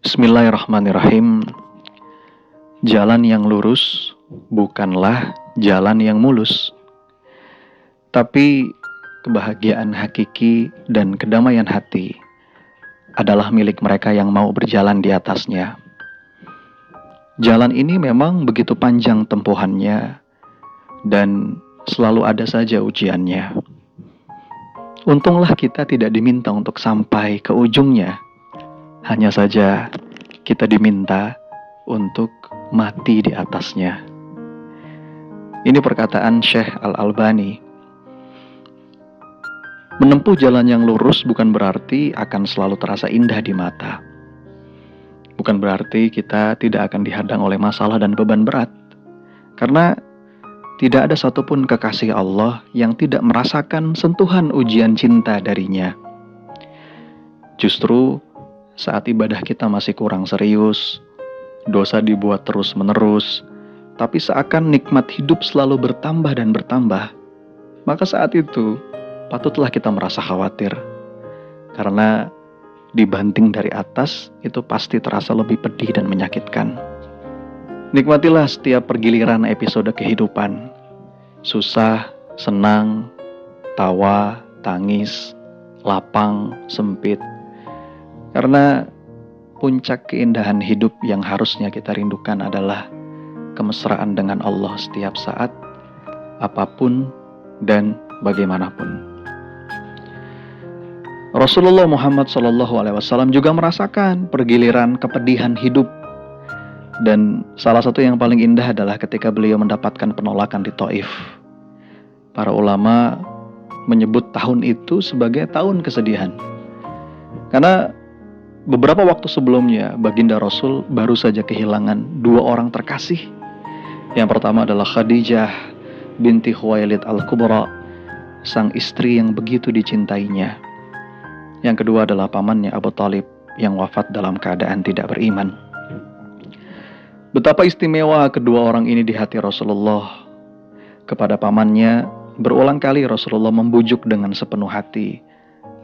Bismillahirrahmanirrahim. Jalan yang lurus bukanlah jalan yang mulus, tapi kebahagiaan hakiki dan kedamaian hati adalah milik mereka yang mau berjalan di atasnya. Jalan ini memang begitu panjang tempuhannya dan selalu ada saja ujiannya. Untunglah kita tidak diminta untuk sampai ke ujungnya. Hanya saja kita diminta untuk mati di atasnya. Ini perkataan Syekh Al-Albani. Menempuh jalan yang lurus bukan berarti akan selalu terasa indah di mata. Bukan berarti kita tidak akan dihadang oleh masalah dan beban berat. Karena tidak ada satupun kekasih Allah yang tidak merasakan sentuhan ujian cinta darinya. Justru saat ibadah kita masih kurang serius, dosa dibuat terus-menerus, tapi seakan nikmat hidup selalu bertambah dan bertambah, maka saat itu patutlah kita merasa khawatir. Karena dibanting dari atas, itu pasti terasa lebih pedih dan menyakitkan. Nikmatilah setiap pergiliran episode kehidupan. Susah, senang, tawa, tangis, lapang, sempit. Karena puncak keindahan hidup yang harusnya kita rindukan adalah kemesraan dengan Allah setiap saat, apapun dan bagaimanapun. Rasulullah Muhammad SAW juga merasakan pergiliran kepedihan hidup. Dan salah satu yang paling indah adalah ketika beliau mendapatkan penolakan di Taif. Para ulama menyebut tahun itu sebagai tahun kesedihan. Karena beberapa waktu sebelumnya, baginda Rasul baru saja kehilangan dua orang terkasih. Yang pertama adalah Khadijah binti Khuwailid Al-Kubra, sang istri yang begitu dicintainya. Yang kedua adalah pamannya Abu Thalib yang wafat dalam keadaan tidak beriman. Betapa istimewa kedua orang ini di hati Rasulullah. Kepada pamannya, berulang kali Rasulullah membujuk dengan sepenuh hati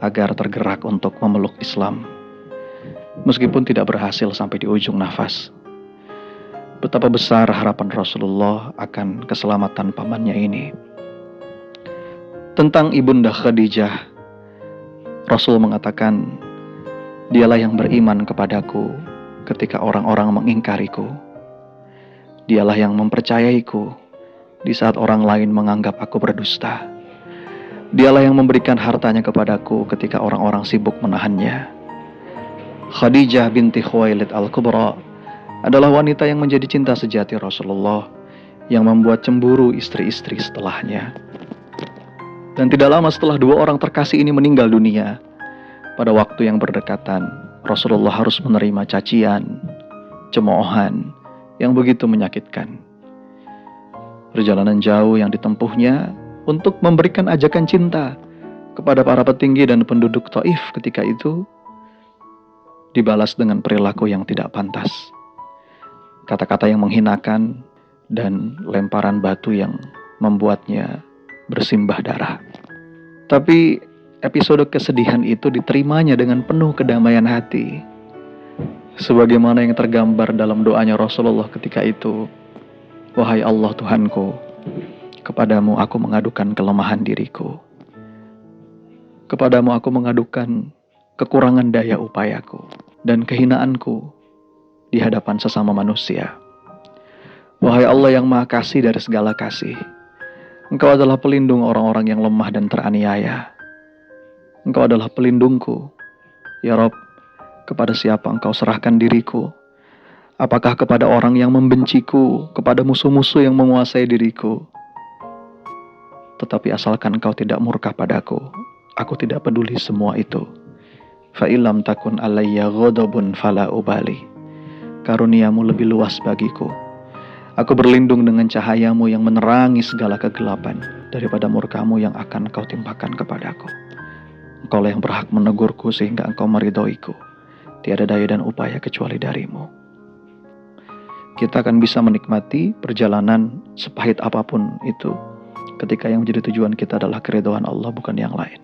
agar tergerak untuk memeluk Islam. Meskipun tidak berhasil sampai di ujung nafas. Betapa besar harapan Rasulullah akan keselamatan pamannya ini. Tentang Ibunda Khadijah, Rasul mengatakan, "Dialah yang beriman kepadaku ketika orang-orang mengingkariku. Dialah yang mempercayaiku di saat orang lain menganggap aku berdusta. Dialah yang memberikan hartanya kepadaku ketika orang-orang sibuk menahannya." Khadijah binti Khuwailid Al-Kubra adalah wanita yang menjadi cinta sejati Rasulullah, yang membuat cemburu istri-istri setelahnya. Dan tidak lama setelah dua orang terkasih ini meninggal dunia, pada waktu yang berdekatan, Rasulullah harus menerima cacian, cemoohan yang begitu menyakitkan. Perjalanan jauh yang ditempuhnya untuk memberikan ajakan cinta kepada para petinggi dan penduduk Taif ketika itu dibalas dengan perilaku yang tidak pantas. Kata-kata yang menghinakan dan lemparan batu yang membuatnya bersimbah darah. Tapi episode kesedihan itu diterimanya dengan penuh kedamaian hati. Sebagaimana yang tergambar dalam doanya Rasulullah ketika itu, "Wahai Allah Tuhanku, kepadamu aku mengadukan kelemahan diriku. Kepadamu aku mengadukan kekurangan daya upayaku dan kehinaanku di hadapan sesama manusia. Wahai Allah yang Maha Kasih dari segala kasih, Engkau adalah pelindung orang-orang yang lemah dan teraniaya. Engkau adalah pelindungku. Ya Rabb, kepada siapa Engkau serahkan diriku? Apakah kepada orang yang membenciku, kepada musuh-musuh yang menguasai diriku? Tetapi asalkan Engkau tidak murka padaku, aku tidak peduli semua itu. Fa illam takun alayya ghadabun fala ubali. Karuniamu lebih luas bagiku. Aku berlindung dengan cahayamu yang menerangi segala kegelapan daripada murkamu yang akan Engkau timpakan kepadaku. Engkaulah yang berhak menegurku sehingga Engkau meridhoiku. Tiada daya dan upaya kecuali darimu." Kita akan bisa menikmati perjalanan sepahit apapun itu ketika yang menjadi tujuan kita adalah keridhaan Allah, bukan yang lain.